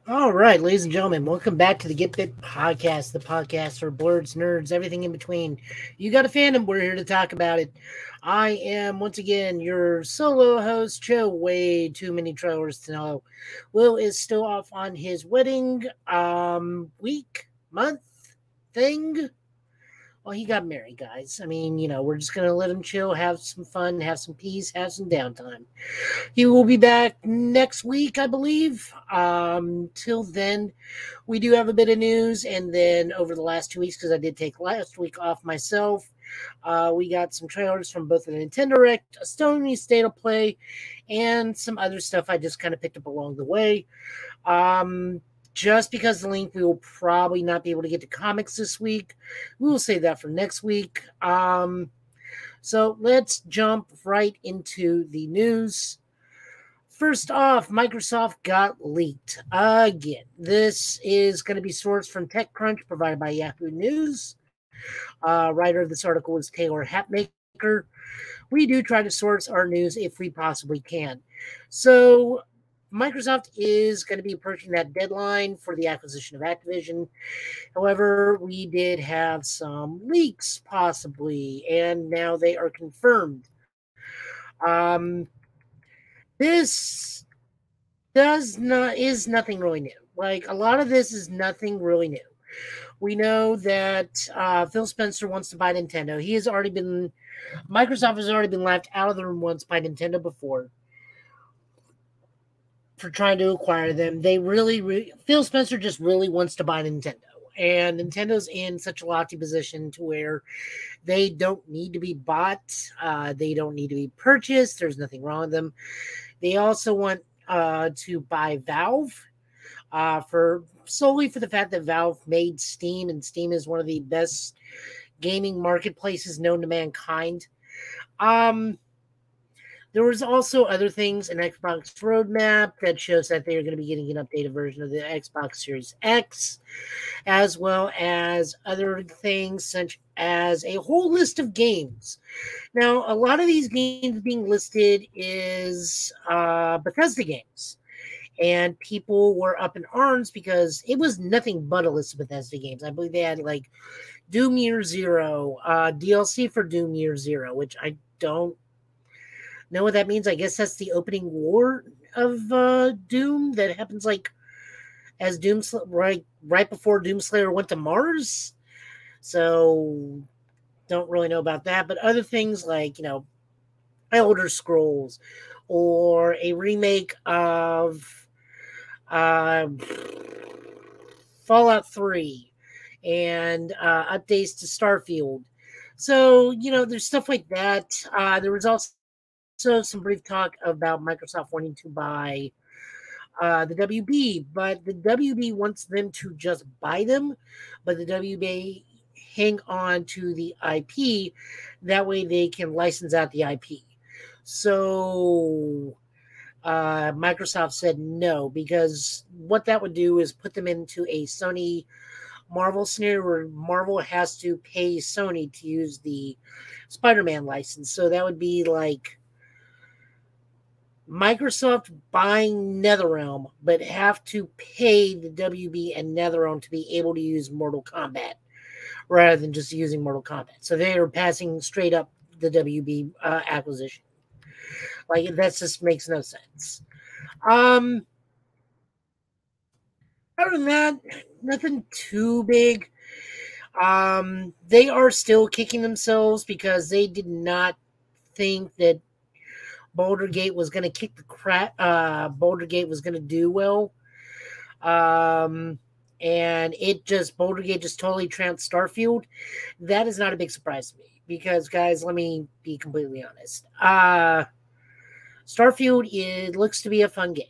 All right, ladies and gentlemen, welcome back to the Get Bit Podcast, the podcast for blurs, nerds, everything in between. You got a fandom, we're here to talk about it. I am, once again, your solo host, Joe. Way too many trailers to know. Will is still off on his wedding week, month thing. Well, he got married, guys. I mean, we're just going to let him chill, have some fun, have some peace, have some downtime. He will be back next week, I believe. Till then, we do have a bit of news. And then over the last 2 weeks, because I did take last week off myself, we got some trailers from both the Nintendo Direct, a Sony State of Play, and some other stuff I just kind of picked up along the way. Just because the link, we will probably not be able to get to comics this week. We will save that for next week. So let's jump right into the news. First off, Microsoft got leaked again. This is going to be sourced from TechCrunch, provided by Yahoo News. Writer of this article is Taylor Hatmaker. We do try to source our news if we possibly can. So, Microsoft is going to be approaching that deadline for the acquisition of Activision. However, we did have some leaks, possibly, and now they are confirmed. Um, this is nothing really new. Like, a lot of this is nothing really new. We know that Phil Spencer wants to buy Nintendo. Microsoft has already been left out of the room once by Nintendo before for trying to acquire them. Phil Spencer just really wants to buy Nintendo. And Nintendo's in such a lofty position to where they don't need to be bought. They don't need to be purchased. There's nothing wrong with them. They also want to buy Valve for solely for the fact that Valve made Steam, and Steam is one of the best gaming marketplaces known to mankind. There was also other things, an Xbox roadmap that shows that they are going to be getting an updated version of the Xbox Series X, as well as other things such as a whole list of games. Now, a lot of these games being listed is Bethesda games. And people were up in arms because it was nothing but a list of Bethesda games. I believe they had like Doom Year Zero, DLC for Doom Year Zero, which I don't know what that means. I guess that's the opening war of Doom that happens like as right before Doomslayer went to Mars. So don't really know about that. But other things like Elder Scrolls or a remake of Fallout 3 and updates to Starfield. So, there's stuff like that. There was also some brief talk about Microsoft wanting to buy the WB, but the WB wants them to just buy them, but the WB hang on to the IP. That way they can license out the IP. So Microsoft said no, because what that would do is put them into a Sony Marvel scenario where Marvel has to pay Sony to use the Spider-Man license. So that would be like Microsoft buying NetherRealm, but have to pay the WB and NetherRealm to be able to use Mortal Kombat rather than just using Mortal Kombat. So they are passing straight up the WB acquisition. Like, that just makes no sense. Um, Other than that, nothing too big. They are still kicking themselves because they did not think that Boulder Gate was going to kick the crap. Boulder Gate was going to do well. And Boulder Gate just totally trounced Starfield. That is not a big surprise to me because, guys, let me be completely honest. Starfield, it looks to be a fun game.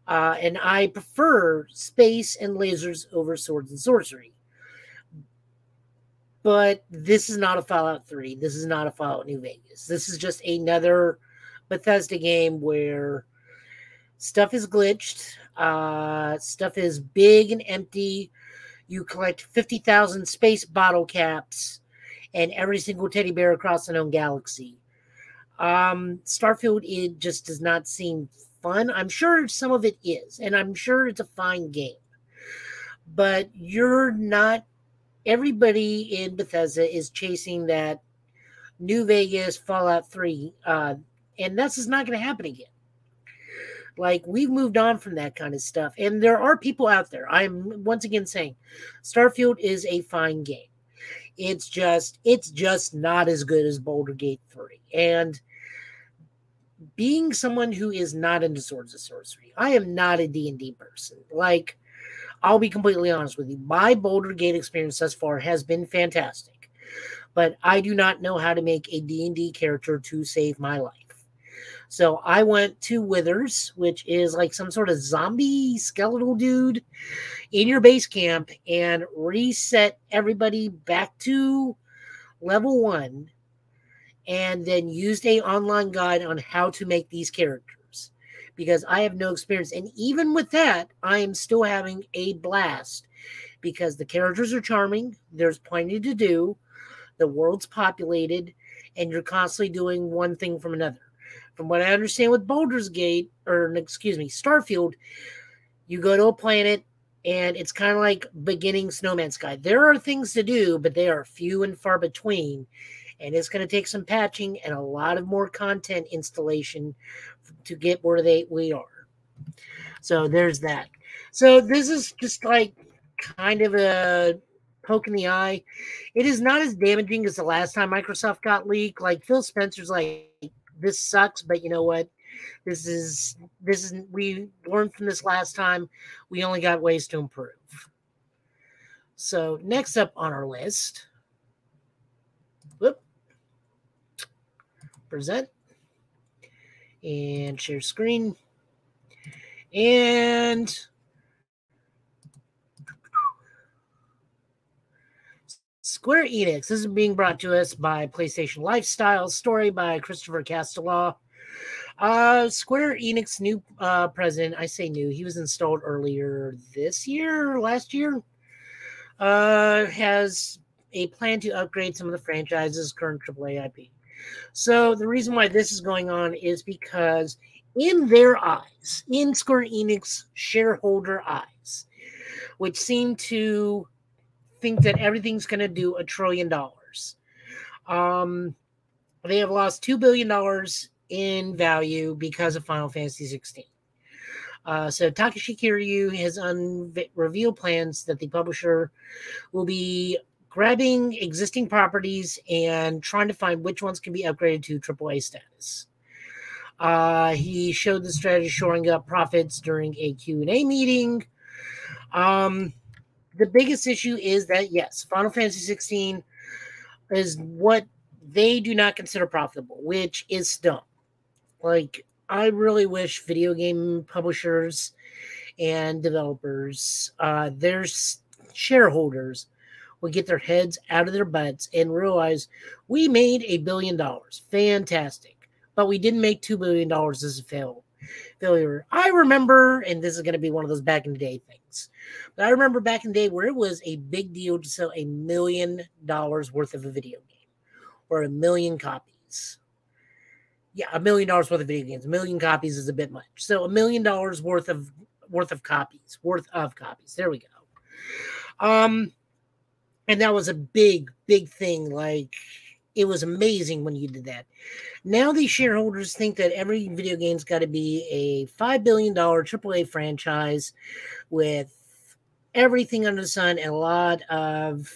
And I prefer space and lasers over swords and sorcery. But this is not a Fallout 3. This is not a Fallout New Vegas. This is just another Bethesda game where stuff is glitched. Stuff is big and empty. You collect 50,000 space bottle caps and every single teddy bear across the known galaxy. Starfield, it just does not seem fun. I'm sure some of it is, and I'm sure it's a fine game. But you're not, everybody in Bethesda is chasing that New Vegas Fallout 3, and that's just not going to happen again. Like, we've moved on from that kind of stuff, and there are people out there. I'm once again saying Starfield is a fine game. It's just not as good as Baldur's Gate 3. And being someone who is not into Swords of Sorcery, I am not a D&D person. Like, I'll be completely honest with you. My Baldur's Gate experience thus far has been fantastic, but I do not know how to make a D&D character to save my life. So I went to Withers, which is like some sort of zombie skeletal dude in your base camp, and reset everybody back to level 1, and then used an online guide on how to make these characters, because I have no experience. And even with that, I am still having a blast because the characters are charming. There's plenty to do. The world's populated, and you're constantly doing one thing from another. From what I understand with Baldur's Gate, or excuse me, Starfield, you go to a planet, and it's kind of like beginning Snowman's Sky. There are things to do, but they are few and far between. And it's going to take some patching and a lot of more content installation to get where we are. So there's that. So this is just like kind of a poke in the eye. It is not as damaging as the last time Microsoft got leaked. Like, Phil Spencer's like, this sucks, but you know what? This is we learned from this last time. We only got ways to improve. So next up on our list, present and share screen, and Square Enix. This is being brought to us by PlayStation Lifestyle. Story by Christopher Castellaw. Square Enix new president, I say new, he was installed earlier this year, last year, has a plan to upgrade some of the franchise's current AAA IP. So the reason why this is going on is because in their eyes, in Square Enix shareholder eyes, which seem to think that everything's going to do $1 trillion, they have lost $2 billion in value because of Final Fantasy 16. So Takashi Kiryu has revealed plans that the publisher will be grabbing existing properties and trying to find which ones can be upgraded to AAA status. He showed the strategy shoring up profits during a Q&A meeting. The biggest issue is that, yes, Final Fantasy 16 is what they do not consider profitable, which is dumb. Like, I really wish video game publishers and developers, their shareholders, would get their heads out of their butts and realize we made $1 billion. Fantastic. But we didn't make $2 billion as a failure. I remember, and this is going to be one of those back in the day things, but I remember back in the day where it was a big deal to sell $1 million worth of a video game, or 1 million copies. Yeah, $1 million worth of video games. 1 million copies is a bit much. So $1 million worth of copies. There we go. And that was a big, big thing. Like, it was amazing when you did that. Now these shareholders think that every video game's got to be a $5 billion AAA franchise with everything under the sun and a lot of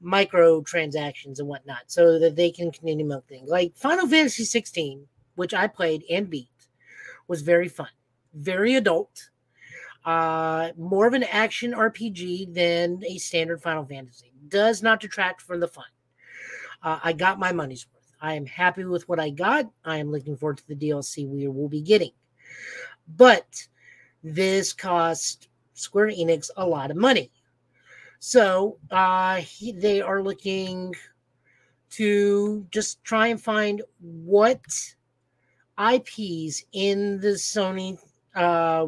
microtransactions and whatnot, so that they can continue to milk things. Like Final Fantasy 16, which I played and beat, was very fun, very adult, more of an action RPG than a standard Final Fantasy. Does not detract from the fun. I got my money's worth. I am happy with what I got. I am looking forward to the DLC we will be getting. But this cost Square Enix a lot of money. So they are looking to just try and find what IPs in the Sony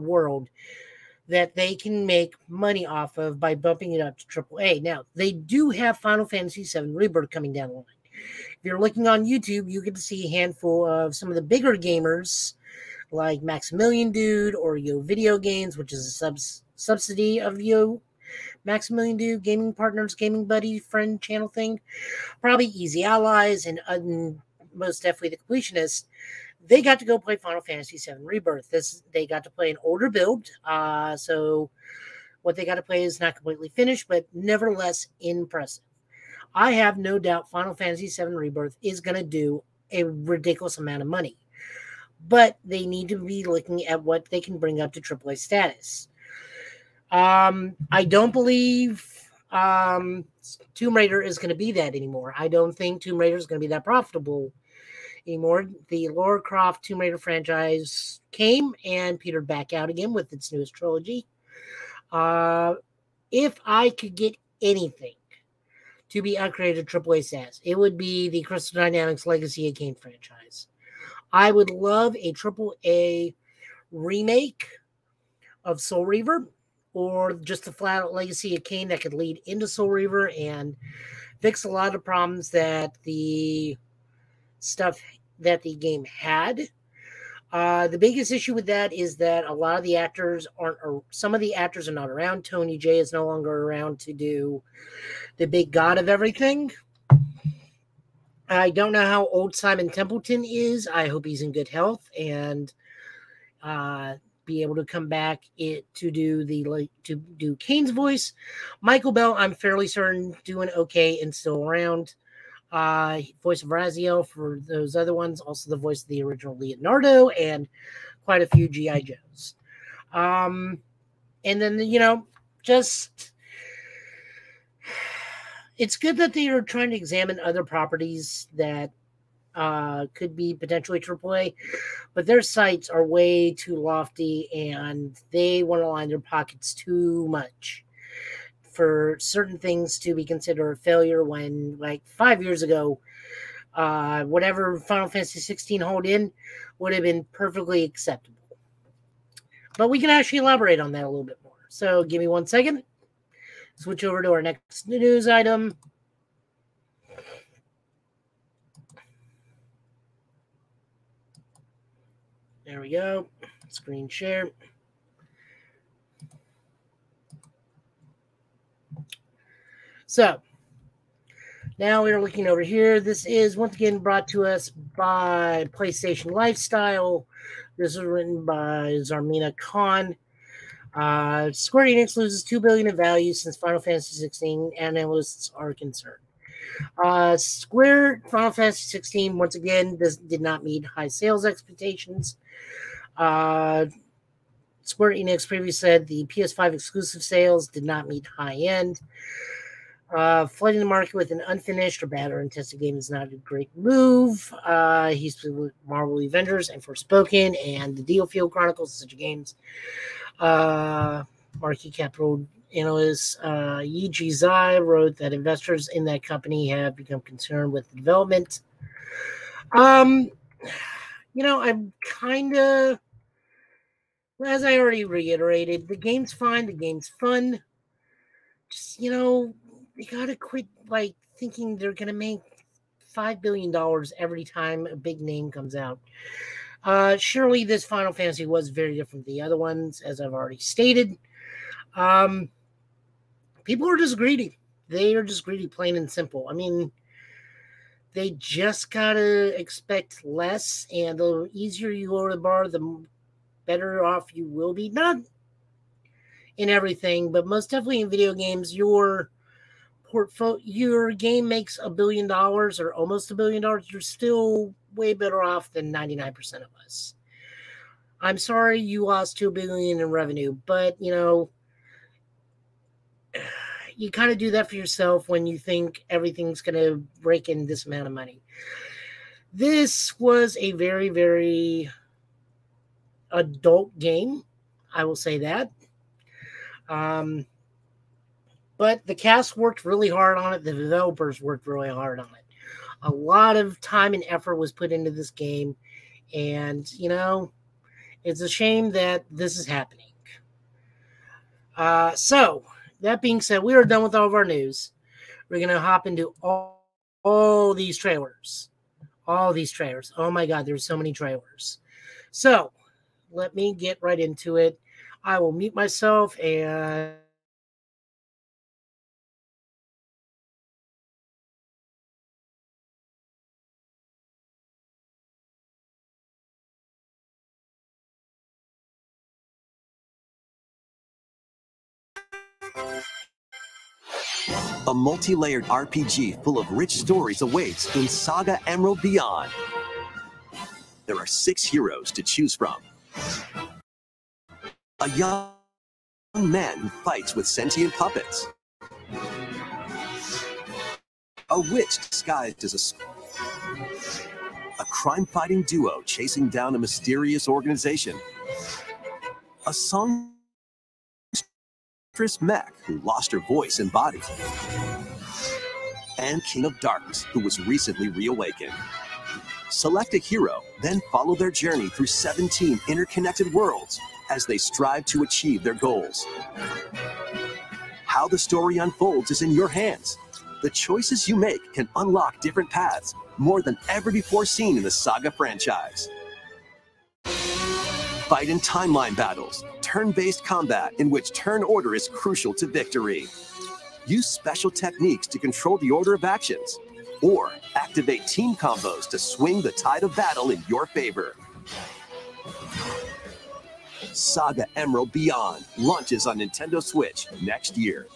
world that they can make money off of by bumping it up to AAA. Now, they do have Final Fantasy VII Rebirth coming down the line. If you're looking on YouTube, you get to see a handful of some of the bigger gamers like Maximilian Dude or Yo Video Games, which is a subsidy of Yo Maximilian Dude, Gaming Partners, Gaming Buddy, friend channel thing. Probably Easy Allies and most definitely the Completionist. They got to go play Final Fantasy VII Rebirth. They got to play an older build, so what they got to play is not completely finished, but nevertheless impressive. I have no doubt Final Fantasy VII Rebirth is going to do a ridiculous amount of money, but they need to be looking at what they can bring up to AAA status. I don't believe Tomb Raider is going to be that anymore. I don't think Tomb Raider is going to be that profitable anymore. The Lara Croft Tomb Raider franchise came and petered back out again with its newest trilogy. If I could get anything to be upgraded to AAA status, it would be the Crystal Dynamics Legacy of Kain franchise. I would love a AAA remake of Soul Reaver, or just the flat out Legacy of Kain that could lead into Soul Reaver and fix a lot of problems that the stuff that the game had. The biggest issue with that is that a lot of the actors some of the actors are not around. Tony Jay is no longer around to do the big god of everything. I don't know how old Simon Templeton is. I hope he's in good health and be able to come back to do Kane's voice. Michael Bell, I'm fairly certain doing okay and still around. Voice of Raziel for those other ones, also the voice of the original Leonardo, and quite a few G.I. Joes. And then, just it's good that they are trying to examine other properties that could be potentially AAA, but their sights are way too lofty and they want to line their pockets too much for certain things to be considered a failure when, like 5 years ago, whatever Final Fantasy 16 hold in would have been perfectly acceptable. But we can actually elaborate on that a little bit more. So give me 1 second. Switch over to our next news item. There we go. Screen share. So, now we're looking over here. This is once again brought to us by PlayStation Lifestyle. This is written by Zarmina Khan. Square Enix loses $2 billion in value since Final Fantasy 16, analysts are concerned. Square Final Fantasy 16 once again did not meet high sales expectations. Square Enix previously said the PS5 exclusive sales did not meet high end. Flooding the market with an unfinished or bad or untested game is not a great move. He's played with Marvel Avengers and Forspoken and the Dealfield Chronicles, such games. Marquee Capital analyst Yi Ji Zai wrote that investors in that company have become concerned with the development. I'm kind of, as I already reiterated, the game's fine, the game's fun. Just, they gotta quit thinking they're gonna make $5 billion every time a big name comes out. Surely this Final Fantasy was very different than the other ones, as I've already stated. People are just greedy. They are just greedy, plain and simple. I mean, they just gotta expect less, and the easier you lower the bar, the better off you will be. Not in everything, but most definitely in video games, your game makes $1 billion or almost $1 billion, you're still way better off than 99% of us. I'm sorry you lost $2 billion in revenue, but you kind of do that for yourself when you think everything's going to break in this amount of money. This was a very, very adult game. I will say that. But the cast worked really hard on it. The developers worked really hard on it. A lot of time and effort was put into this game. And, it's a shame that this is happening. So, that being said, we are done with all of our news. We're going to hop into all all these trailers. All these trailers. Oh my God, there's so many trailers. So let me get right into it. I will mute myself and a multi-layered RPG full of rich stories awaits in Saga Emerald Beyond. There are 6 heroes to choose from. A young man who fights with sentient puppets. A witch disguised as a crime-fighting duo chasing down a mysterious organization. A songstress mech who lost her voice and body. And King of Darkness, who was recently reawakened. Select a hero, then follow their journey through 17 interconnected worlds as they strive to achieve their goals. How the story unfolds is in your hands. The choices you make can unlock different paths, more than ever before seen in the Saga franchise. Fight in timeline battles, turn-based combat in which turn order is crucial to victory. Use special techniques to control the order of actions, or activate team combos to swing the tide of battle in your favor. Saga Emerald Beyond launches on Nintendo Switch next year.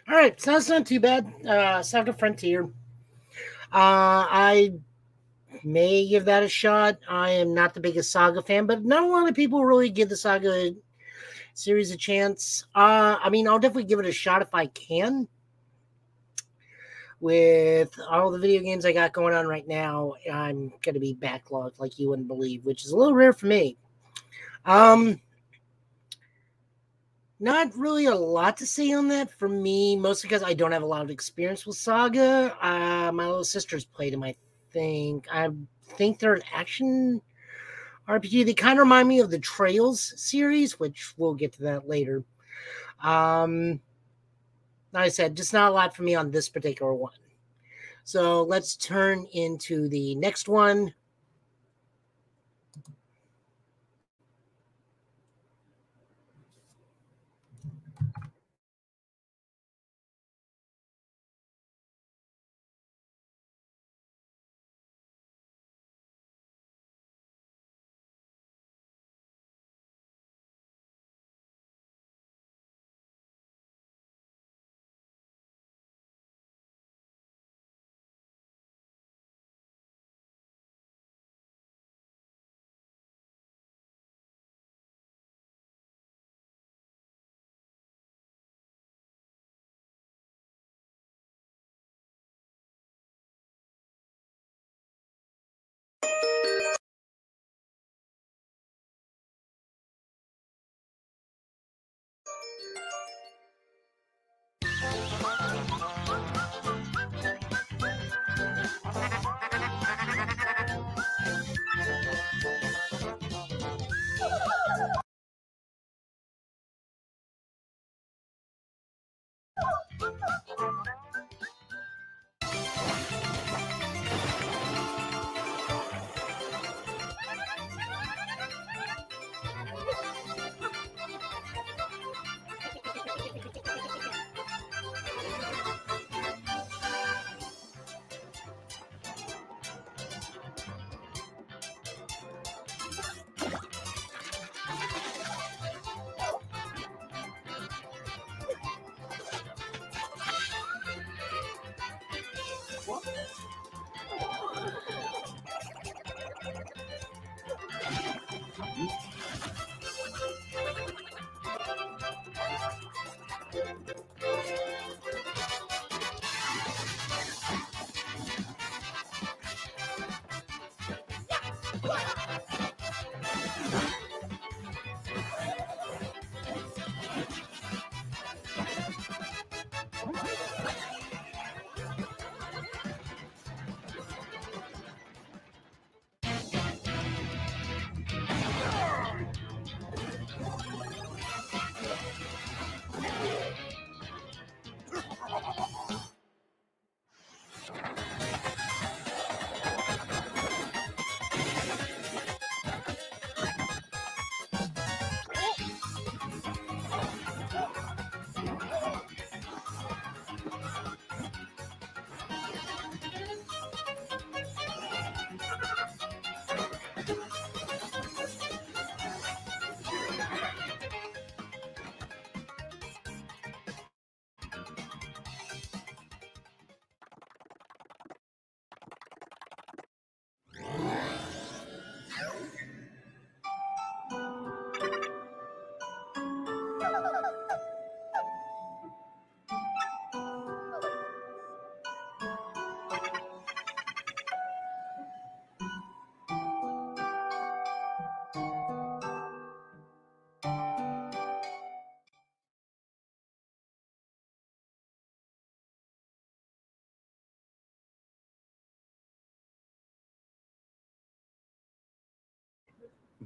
all right, so that's not too bad. Saga Frontier. I may give that a shot. I am not the biggest Saga fan, but not a lot of people really give the Saga series a chance. I mean, I'll definitely give it a shot if I can. With all the video games I got going on right now, I'm going to be backlogged like you wouldn't believe, which is a little rare for me. Not really a lot to say on that for me, mostly because I don't have a lot of experience with Saga. My little sister's played them, I think. I think they're an action RPG. They kind of remind me of the Trails series, which we'll get to that later. Like I said, just not a lot for me on this particular one. So let's turn into the next one.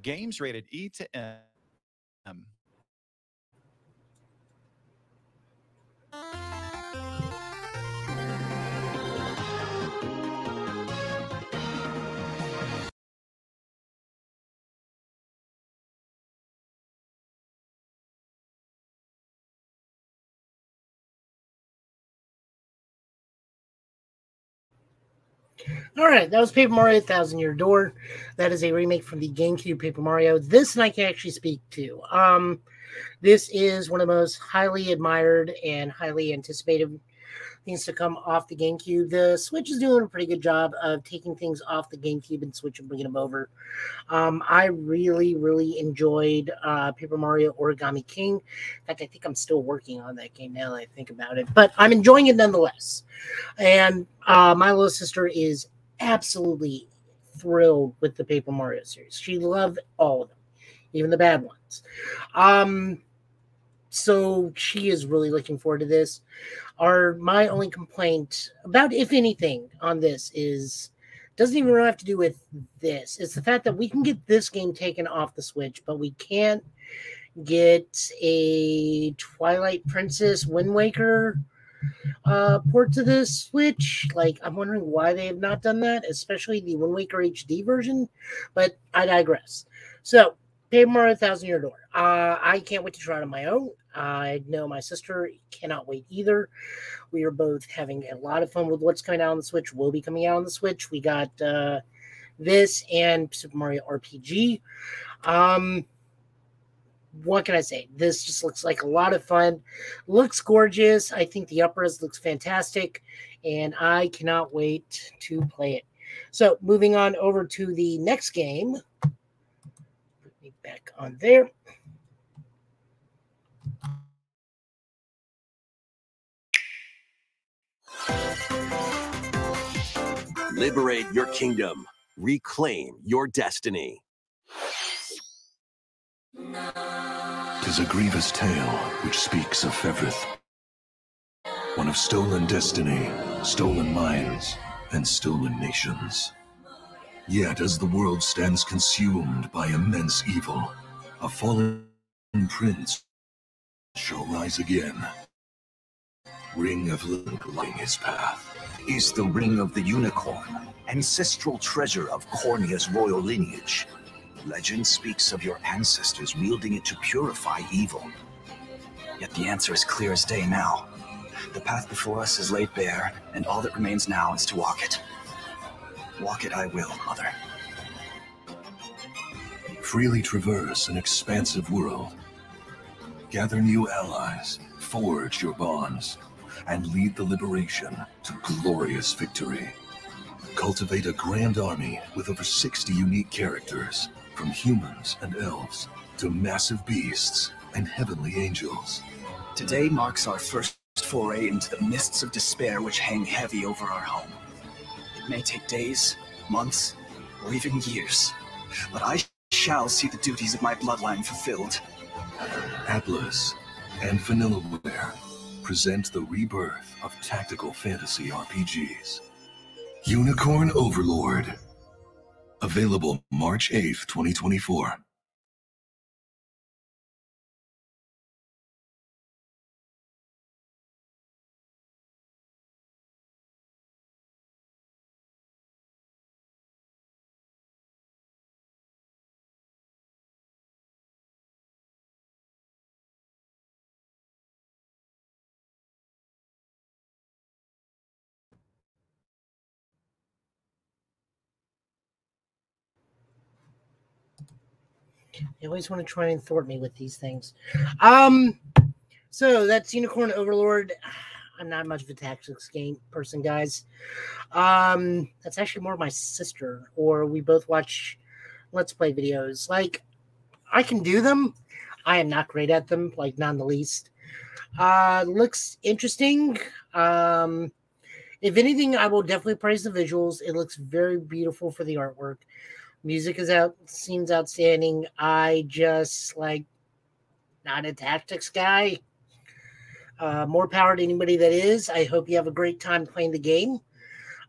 Games rated E to M. All right, that was Paper Mario Thousand Year Door. That is a remake from the GameCube Paper Mario. This and I can actually speak to. This is one of the most highly admired and highly anticipated things to come off the GameCube. The Switch is doing a pretty good job of taking things off the GameCube and Switch and bringing them over. I really, really enjoyed Paper Mario Origami King. In fact, I think I'm still working on that game now that I think about it, but I'm enjoying it nonetheless. And my little sister is absolutely thrilled with the Paper Mario series. She loved all of them, even the bad ones. So she is really looking forward to this. My only complaint about, if anything, on this is doesn't even really have to do with this. It's the fact that we can get this game taken off the Switch, but we can't get a Twilight Princess Wind Waker port to the Switch. Like, I'm wondering why they have not done that, especially the Wind Waker HD version, but I digress. So, Paper Mario Thousand Year Door. I can't wait to try it on my own. I know my sister cannot wait either. We are both having a lot of fun with what's coming out on the Switch, will be coming out on the Switch. We got this and Super Mario RPG. What can I say? This just looks like a lot of fun. Looks gorgeous. I think the upres looks fantastic, and I cannot wait to play it. So moving on over to the next game. Put me back on there. Liberate your kingdom. Reclaim your destiny. 'Tis a grievous tale which speaks of Fevrith, one of stolen destiny, stolen minds, and stolen nations. Yet as the world stands consumed by immense evil, a fallen prince shall rise again. Ring of lighting his path. Is the Ring of the Unicorn, ancestral treasure of Cornia's royal lineage. Legend speaks of your ancestors wielding it to purify evil. Yet the answer is clear as day now. The path before us is laid bare, and all that remains now is to walk it. Walk it I will, Mother. Freely traverse an expansive world. Gather new allies, forge your bonds, and lead the liberation to glorious victory. Cultivate a grand army with over 60 unique characters, from humans and elves to massive beasts and heavenly angels. Today marks our first foray into the mists of despair which hang heavy over our home. It may take days, months, or even years, but I shall see the duties of my bloodline fulfilled. Atlas and Vanillaware present the rebirth of tactical fantasy RPGs. Unicorn Overlord. Available March 8th, 2024. They always want to try and thwart me with these things. So that's Unicorn Overlord. I'm not much of a tactics game person, guys. That's actually more my sister, or we both watch Let's Play videos. Like, I can do them. I am not great at them, like, not in the least. Looks interesting. If anything, I will definitely praise the visuals. It looks very beautiful for the artwork. Music seems outstanding. I just, like, not a tactics guy. More power to anybody that is. I hope you have a great time playing the game.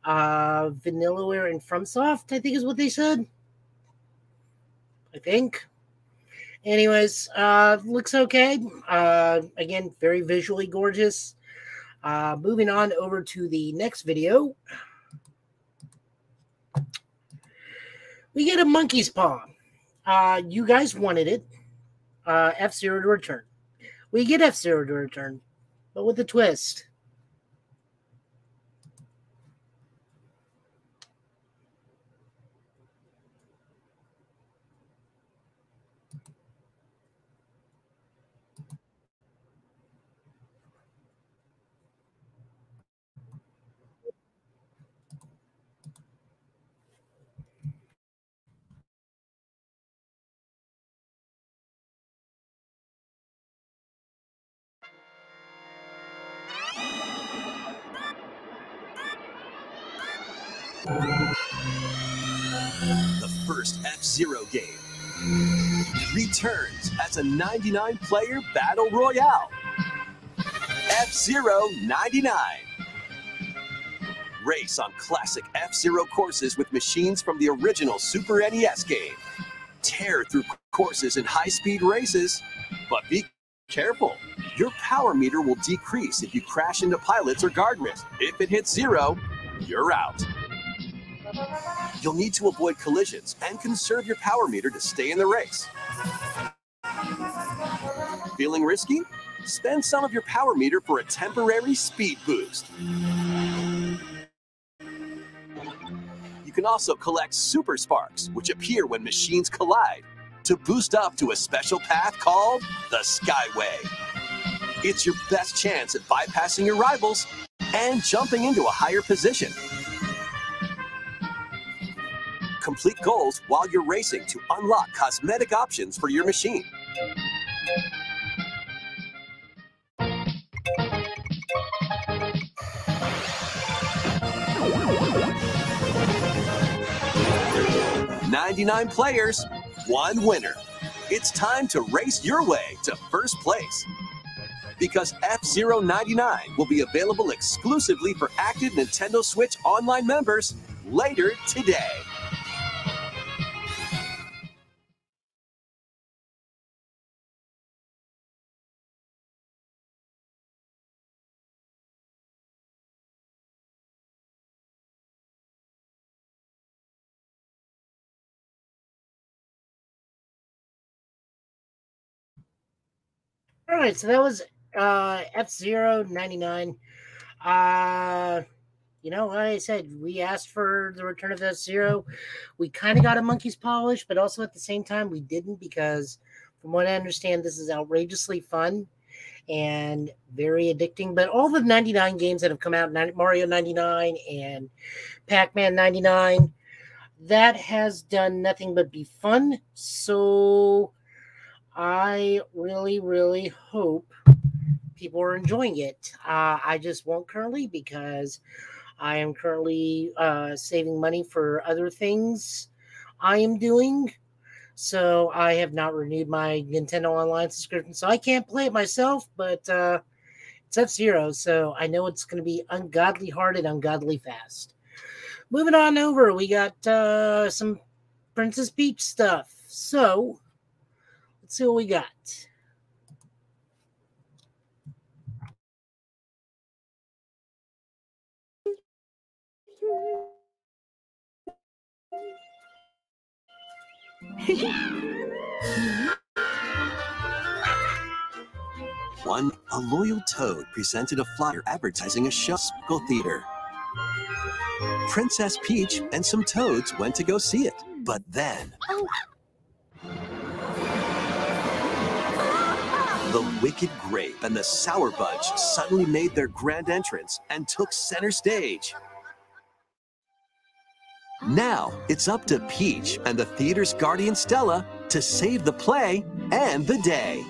Vanillaware and FromSoft, I think is what they said. I think. Anyways, looks okay. Again, very visually gorgeous. Moving on over to the next video. We get a monkey's paw. You guys wanted it. F-Zero to return. We get F-Zero to return, but with a twist. The first F-Zero game returns as a 99-player battle royale. F-Zero 99. Race on classic F-Zero courses with machines from the original Super NES game. Tear through courses in high-speed races, but be careful. Your power meter will decrease if you crash into pilots or guardrails. If it hits 0, you're out. You'll need to avoid collisions and conserve your power meter to stay in the race. Feeling risky? Spend some of your power meter for a temporary speed boost. You can also collect super sparks, which appear when machines collide, to boost up to a special path called the Skyway. It's your best chance at bypassing your rivals and jumping into a higher position. Complete goals while you're racing to unlock cosmetic options for your machine. "99 players, 1 winner." It's time to race your way to first place. Because F-Zero 99 will be available exclusively for active Nintendo Switch Online members later today. All right, so that was F-Zero 99. Like I said, we asked for the return of F-Zero. We kind of got a monkey's polish, but also at the same time, we didn't because, from what I understand, this is outrageously fun and very addicting. But all the 99 games that have come out, Mario 99 and Pac-Man 99, that has done nothing but be fun. So I really, really hope people are enjoying it. I just won't currently because I am currently saving money for other things I am doing. So I have not renewed my Nintendo Online subscription. So I can't play it myself, but it's F-Zero. So I know it's going to be ungodly hard and ungodly fast. Moving on over, we got some Princess Peach stuff. So let's see what we got. A loyal toad presented a flyer advertising a show school theater. Princess Peach and some toads went to go see it, but then the Wicked Grape and the Sour Bunch suddenly made their grand entrance and took center stage. Now it's up to Peach and the theater's guardian Stella to save the play and the day.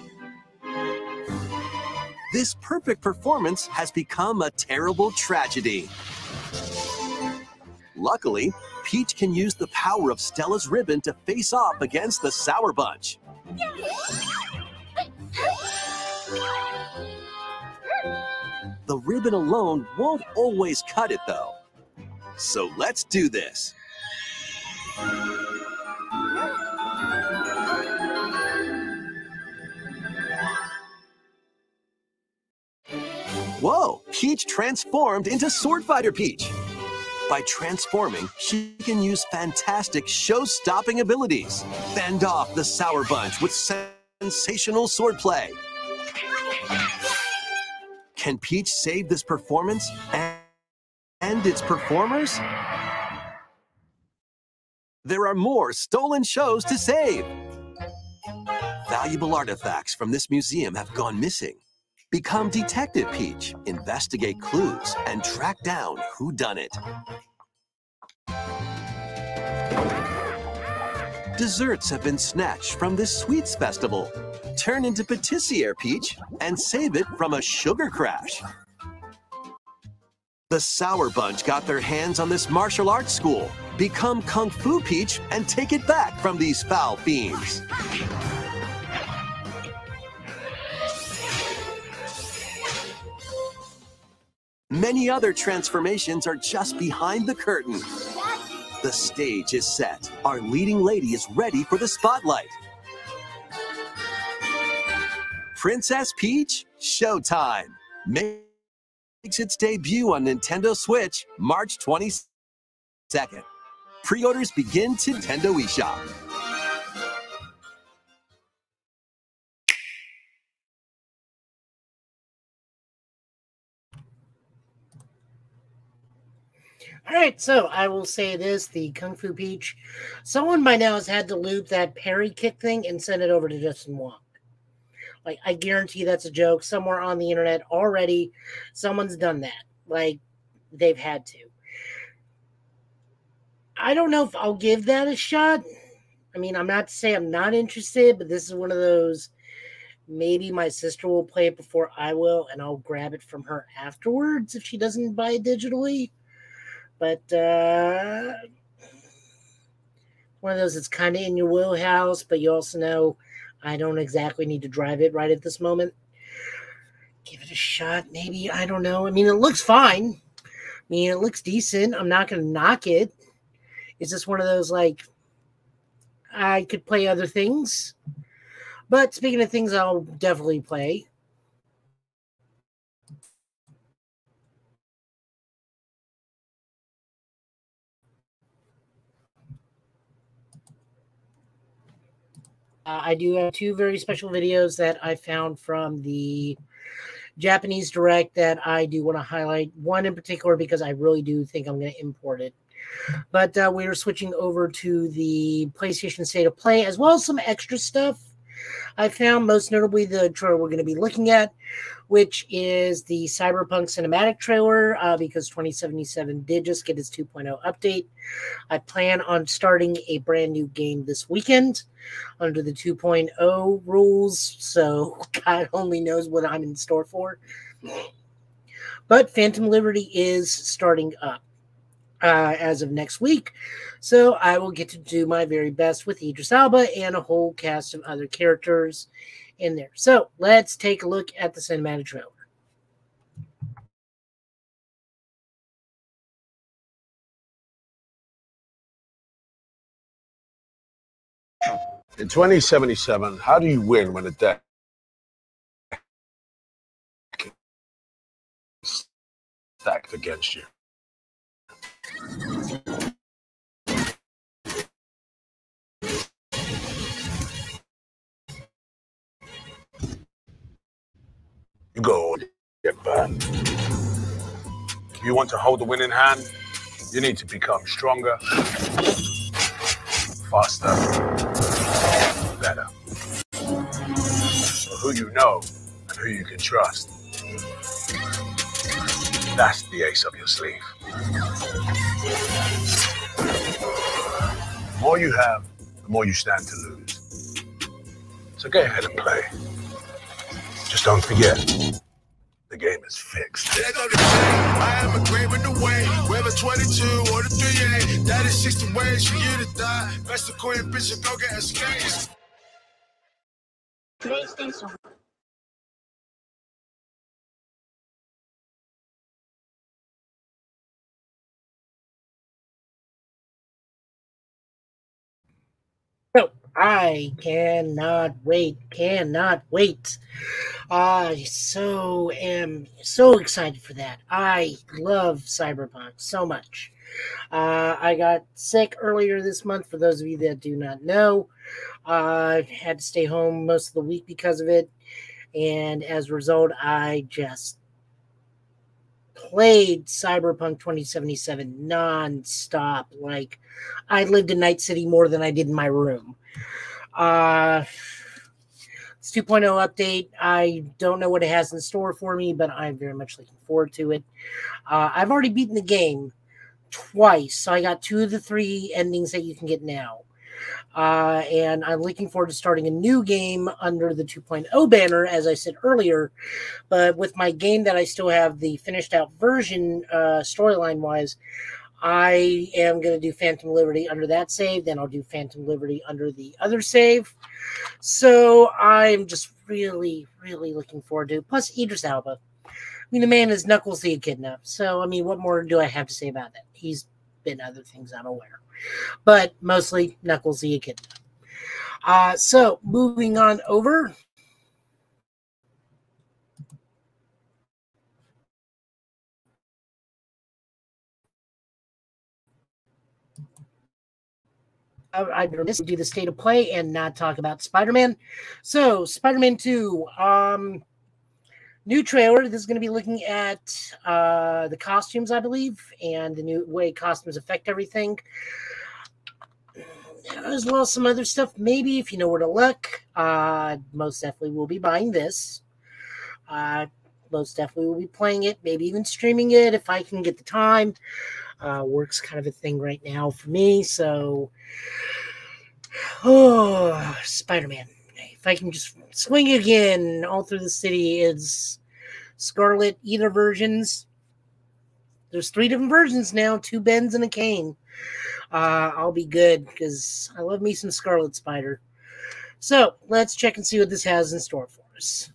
This perfect performance has become a terrible tragedy. Luckily, Peach can use the power of Stella's ribbon to face off against the Sour Bunch. The ribbon alone won't always cut it, though. So let's do this. Whoa, Peach transformed into Sword Fighter Peach. By transforming, she can use fantastic show-stopping abilities. Fend off the Sour Bunch with sensational swordplay. Can Peach save this performance and its performers? There are more stolen shows to save. Valuable artifacts from this museum have gone missing. Become Detective Peach, investigate clues, and track down who done it. Desserts have been snatched from this sweets festival. Turn into Patissiere Peach and save it from a sugar crash. The Sour Bunch got their hands on this martial arts school. Become Kung Fu Peach and take it back from these foul fiends. Many other transformations are just behind the curtain. The stage is set. Our leading lady is ready for the spotlight. Princess Peach, showtime. Makes its debut on Nintendo Switch March 22nd. Pre-orders begin to Nintendo eShop. All right, so I will say this, the Kung Fu Peach, someone by now has had to loop that parry kick thing and send it over to Justin Wong. Like, I guarantee that's a joke. Somewhere on the internet already, someone's done that. Like, they've had to. I don't know if I'll give that a shot. I mean, I'm not to say I'm not interested, but this is one of those, maybe my sister will play it before I will, and I'll grab it from her afterwards if she doesn't buy it digitally. But one of those that's kind of in your wheelhouse, but you also know I don't exactly need to drive it right at this moment. Give it a shot, maybe. I don't know. I mean, it looks fine. I mean, it looks decent. I'm not going to knock it. It's just one of those, like, I could play other things. But speaking of things I'll definitely play, I do have two very special videos that I found from the Japanese Direct that I do want to highlight. One in particular because I really do think I'm going to import it. But we are switching over to the PlayStation State of Play, as well as some extra stuff I found, most notably the trailer we're going to be looking at, which is the Cyberpunk cinematic trailer, because 2077 did just get its 2.0 update. I plan on starting a brand new game this weekend under the 2.0 rules, so God only knows what I'm in store for. But Phantom Liberty is starting up as of next week, so I will get to do my very best with Idris Elba and a whole cast of other characters in there. So let's take a look at the cinematic trailer. In 2077, how do you win when a deck is stacked against you? You go get burned. If you want to hold the winning hand, you need to become stronger, faster, better. So who you know and who you can trust, that's the ace up your sleeve. The more you have, the more you stand to lose. So go ahead and play. Just don't forget, the game is fixed. There go the J. I am a grave in the way. Whether 22 or the 3A. That is 60 ways for you to die. Best of queen, bitch, and go get escaped. PlayStation. So I cannot wait. Cannot wait. I am so excited for that. I love Cyberpunk so much. I got sick earlier this month. For those of you that do not know, I had to stay home most of the week because of it. And as a result, I just played Cyberpunk 2077 nonstop. Like, I lived in Night City more than I did in my room. It's 2.0 update. I don't know what it has in store for me, but I'm very much looking forward to it. I've already beaten the game twice, so I got 2 of the 3 endings that you can get now. And I'm looking forward to starting a new game under the 2.0 banner, as I said earlier. But with my game that I still have the finished out version, storyline-wise, I am going to do Phantom Liberty under that save. Then I'll do Phantom Liberty under the other save. So I'm just really, really looking forward to it. Plus, Idris Elba. I mean, the man is Knuckles the Echidna. So, I mean, what more do I have to say about that? He's been other things I'm aware. But mostly Knuckles the Echidna. So, moving on over. I'd be remiss to do the state of play and not talk about Spider-Man. So, Spider-Man 2, new trailer. This is going to be looking at the costumes, I believe, and the new way costumes affect everything. As well as some other stuff. Maybe, if you know where to look, most definitely will be buying this. Most definitely will be playing it, maybe even streaming it if I can get the time. Work's kind of a thing right now for me, so Spider-Man. If I can just swing again all through the city, it's Scarlet either versions. There's 3 different versions now, 2 Bens and a Kane. I'll be good because I love me some Scarlet Spider. So let's check and see what this has in store for us.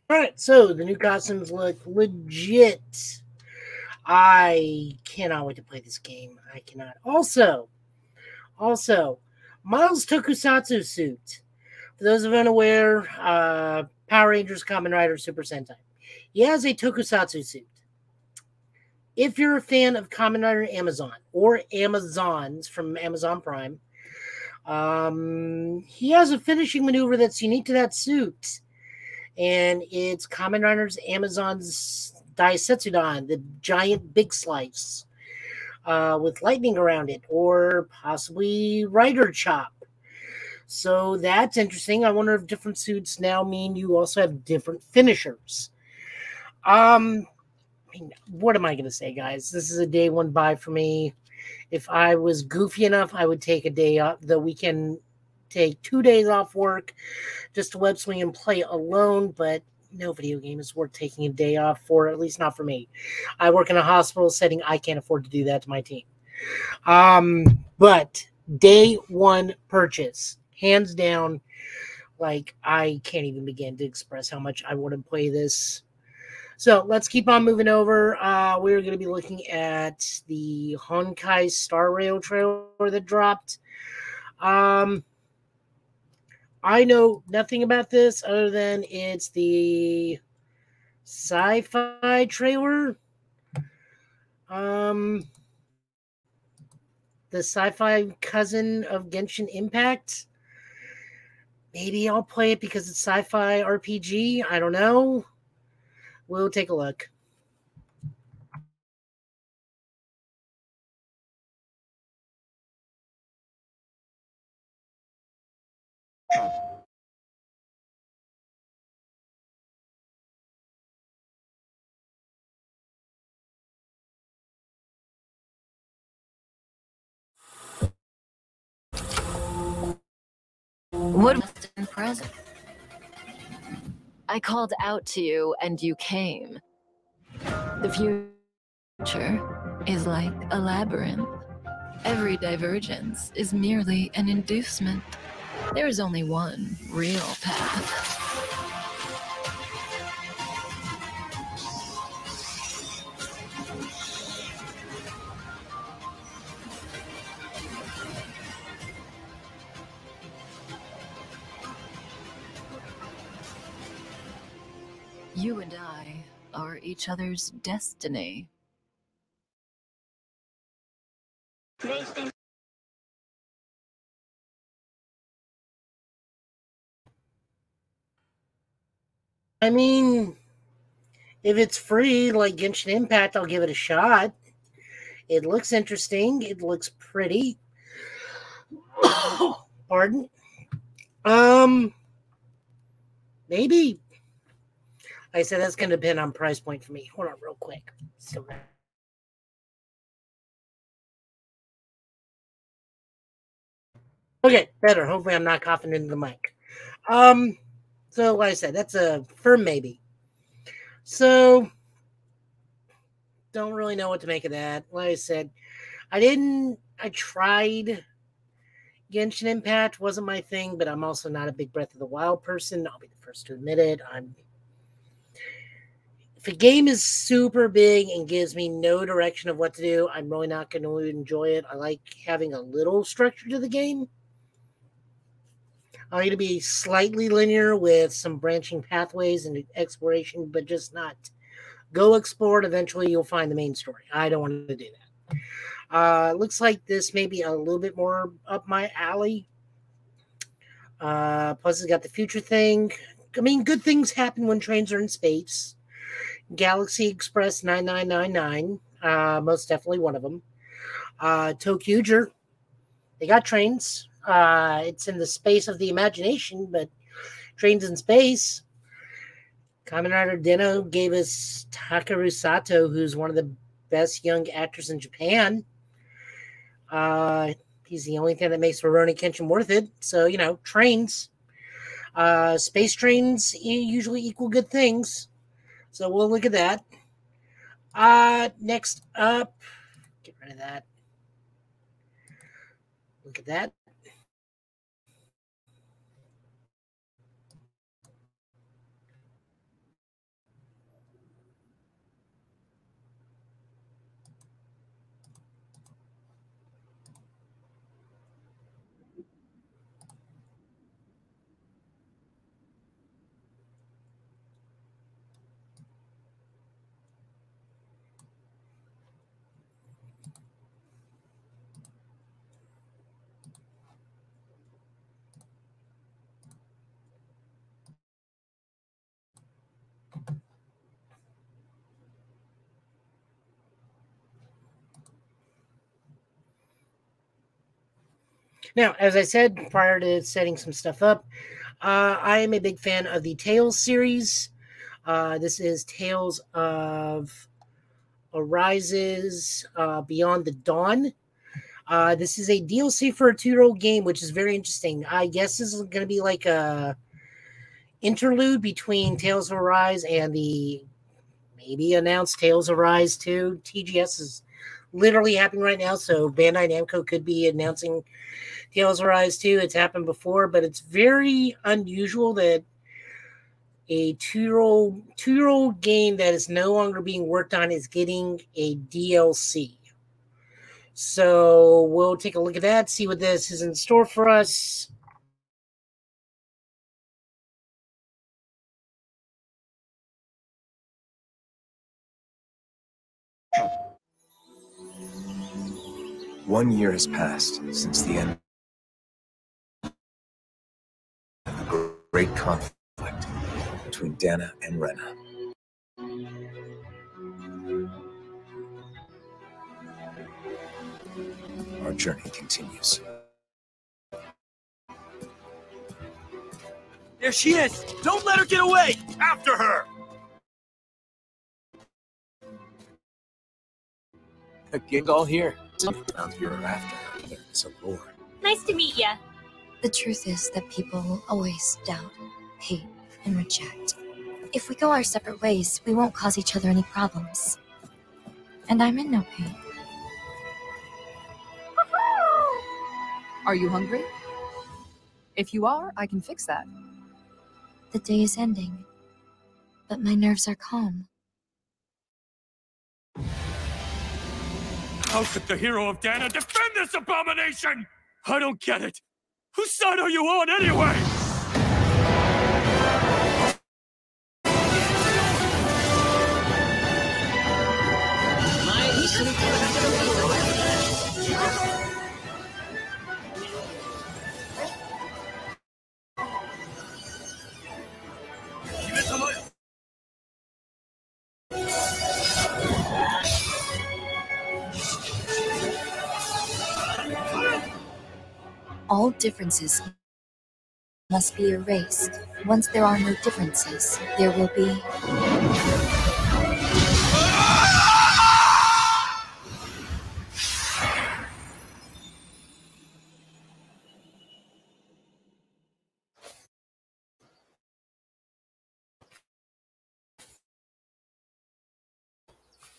All right, so the new costumes look legit. I cannot wait to play this game. I cannot. Also, Miles' Tokusatsu suit. For those of you unaware, Power Rangers, Kamen Rider, Super Sentai. He has a Tokusatsu suit. If you're a fan of Kamen Rider Amazon or Amazons from Amazon Prime, he has a finishing maneuver that's unique to that suit. And it's Kamen Rider's Amazon's Daisetsudon, the giant big slice. with lightning around it, or possibly Rider Chop. So that's interesting. I wonder if different suits now mean you also have different finishers. I mean, what am I going to say, guys? This is a day one buy for me. If I was goofy enough, I would take a day off. The weekend, take 2 days off work just to web swing and play alone. But no video game is worth taking a day off for, at least not for me. I work in a hospital setting. I can't afford to do that to my team. But day one purchase, hands down, like I can't even begin to express how much I want to play this. So let's keep on moving over. We're going to be looking at the Honkai Star Rail trailer that dropped. I know nothing about this other than it's the sci-fi trailer. The sci-fi cousin of Genshin Impact. Maybe I'll play it because it's sci-fi RPG. I don't know. We'll take a look. What was in present? I called out to you and you came. The future is like a labyrinth. Every divergence is merely an inducement. There is only one real path. You and I are each other's destiny. I mean, if it's free, like Genshin Impact, I'll give it a shot. It looks interesting. It looks pretty. Pardon? Maybe. Like I said, that's going to depend on price point for me. Hold on real quick. Okay, better. Hopefully I'm not coughing into the mic. So like I said, that's a firm maybe. So don't really know what to make of that. Like I said, I tried Genshin Impact, wasn't my thing, but I'm also not a big Breath of the Wild person. I'll be the first to admit it. If a game is super big and gives me no direction of what to do, I'm really not going to enjoy it. I like having a little structure to the game. I like to be slightly linear with some branching pathways and exploration, but just not go explore it. Eventually, you'll find the main story. I don't want to do that. Looks like this may be a little bit more up my alley. Plus, it's got the future thing. I mean, good things happen when trains are in space. Galaxy Express 9999, most definitely one of them. Tokuger, they got trains. It's in the space of the imagination, but trains in space. Kamen Rider Deno gave us Takeru Sato, who's one of the best young actors in Japan. He's the only thing that makes Rurouni Kenshin worth it. So, trains. Space trains usually equal good things. So we'll look at that. Next up, get rid of that. Look at that. Now, as I said prior to setting some stuff up, I am a big fan of the Tales series. This is Tales of Arises Beyond the Dawn. This is a DLC for a 2-year-old game, which is very interesting. I guess this is going to be like a interlude between Tales of Arise and the maybe announced Tales of Arise 2. TGS is literally happening right now, so Bandai Namco could be announcing Tales of Arise 2. It's happened before, but it's very unusual that a 2-year-old game that is no longer being worked on is getting a DLC. So we'll take a look at that, see what this is in store for us. One year has passed since the end of the great conflict between Dana and Rena. Our journey continues. There she is! Don't let her get away! After her! A gig all here. Found here after her. There is a lore. Nice to meet ya. The truth is that people will always doubt, hate, and reject. If we go our separate ways, we won't cause each other any problems. And I'm in no pain. Are you hungry? If you are, I can fix that. The day is ending, but my nerves are calm. How could the hero of Dana defend this abomination? I don't get it. Whose side are you on anyway? All differences must be erased. Once there are no differences, there will be...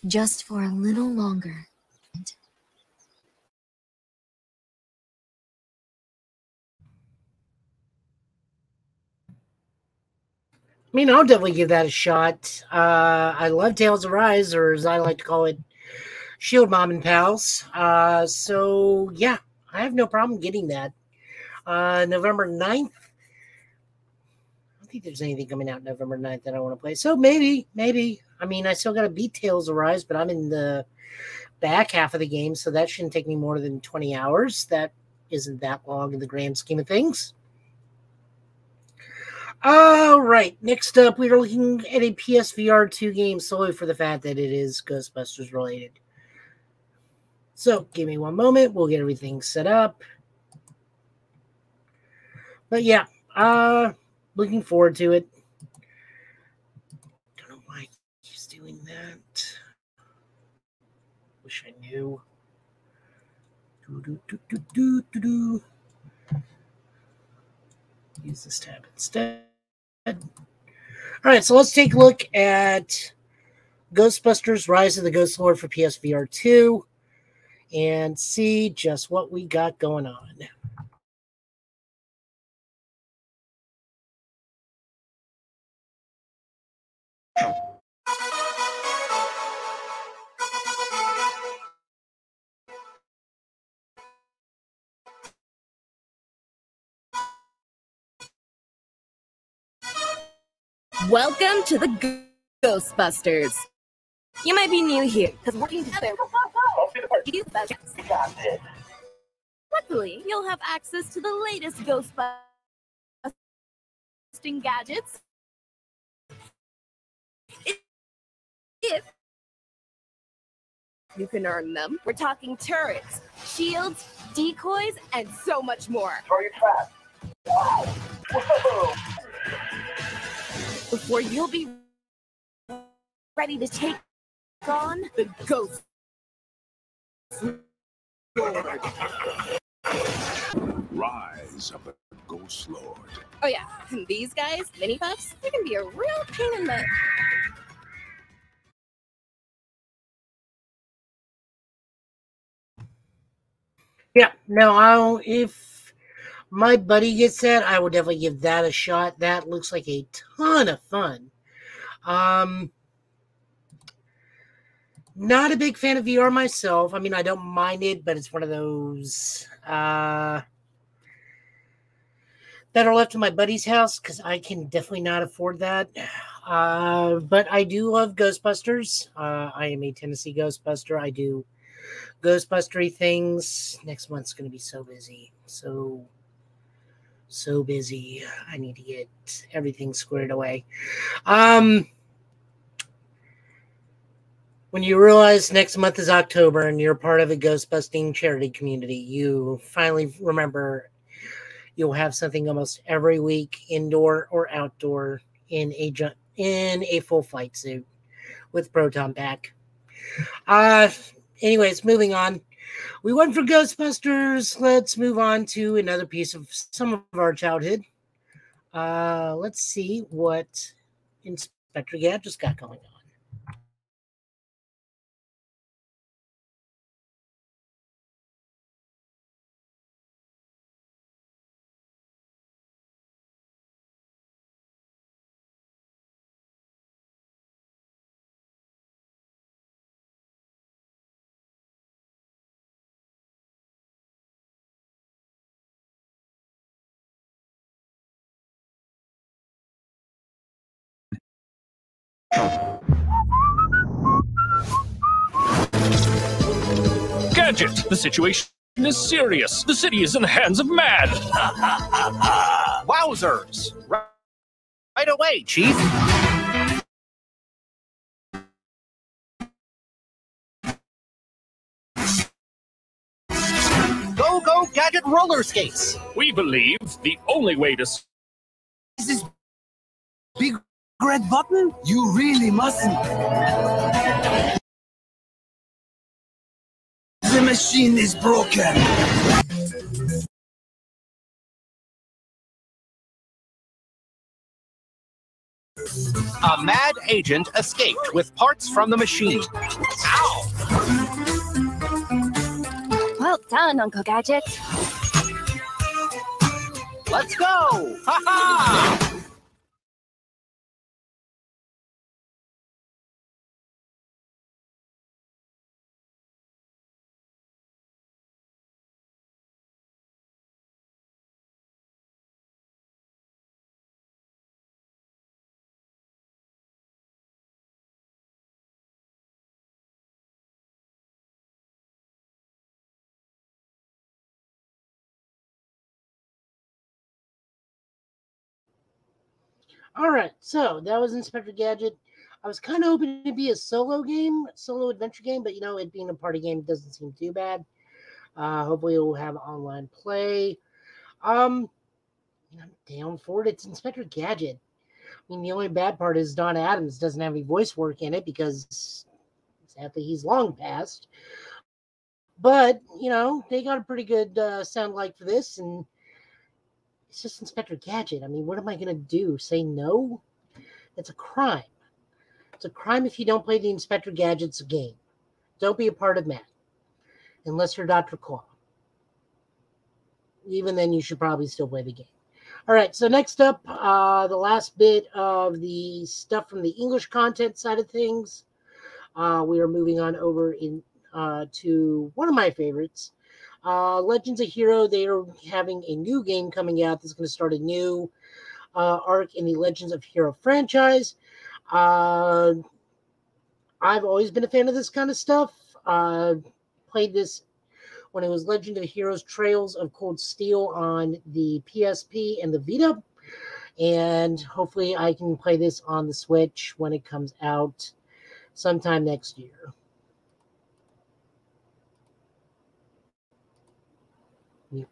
just for a little longer. I mean, I'll definitely give that a shot. I love Tales of Rise, or as I like to call it, Shield Mom and Pals. So, yeah, I have no problem getting that. November 9th. I don't think there's anything coming out November 9th that I want to play. So, maybe. I mean, I still got to beat Tales of Rise, but I'm in the back half of the game, so that shouldn't take me more than 20 hours. That isn't that long in the grand scheme of things. All right, next up, we are looking at a PSVR 2 game solely for the fact that it is Ghostbusters related. So, give me one moment. We'll get everything set up. But yeah, looking forward to it. Don't know why he's doing that. Wish I knew. Use this tab instead. All right, so let's take a look at Ghostbusters Rise of the Ghost Lord for PSVR 2 and see just what we got going on. Welcome to the Ghostbusters. You might be new here, because working together, you do the best. Luckily, you'll have access to the latest Ghostbusting gadgets. If you can earn them. We're talking turrets, shields, decoys, and so much more. Throw your trap. Wow. Whoa. Before you'll be ready to take on the Ghost Lord. Rise of the Ghost Lord. Oh yeah, and these guys, mini puffs, they can be a real pain in the... Yeah, no, if my buddy gets that, I will definitely give that a shot. That looks like a ton of fun. Not a big fan of VR myself. I mean, I don't mind it, but it's one of those that are left in my buddy's house because I can definitely not afford that. But I do love Ghostbusters. I am a Tennessee Ghostbuster. I do Ghostbustery things. Next month's going to be so busy. So busy. I need to get everything squared away. When you realize next month is October and you're part of a Ghostbusting charity community, you finally remember you'll have something almost every week, indoor or outdoor, in a full flight suit with Proton Pack. Anyways, moving on. We went for Ghostbusters. Let's move on to another piece of some of our childhood. Let's see what Inspector Gadget's got going on. Gadget, the situation is serious. The city is in the hands of mad. Wowzers! Right away, Chief. Go, Gadget roller skates! We believe the only way to... Is this big red button? You really mustn't. The machine is broken. A mad agent escaped with parts from the machine. Ow! Well done, Uncle Gadget. Let's go! Ha-ha! All right, so that was Inspector Gadget. I was kind of hoping to be a solo adventure game, but it being a party game doesn't seem too bad. Hopefully, it will have online play. I'm down for it. It's Inspector Gadget. I mean, the only bad part is Don Adams doesn't have any voice work in it because sadly he's long passed. But they got a pretty good sound like for this, and it's just Inspector Gadget. I mean, what am I going to do? Say no? It's a crime. It's a crime if you don't play the Inspector Gadget's game. Don't be a part of that. Unless you're Dr. Claw. Even then, you should probably still play the game. All right, so next up, the last bit of the stuff from the English content side of things. We are moving on over to one of my favorites. Legends of Hero, they are having a new game coming out that's going to start a new arc in the Legends of Hero franchise. I've always been a fan of this kind of stuff. Played this when it was Legend of Heroes Trails of Cold Steel on the PSP and the Vita. And hopefully I can play this on the Switch when it comes out sometime next year. We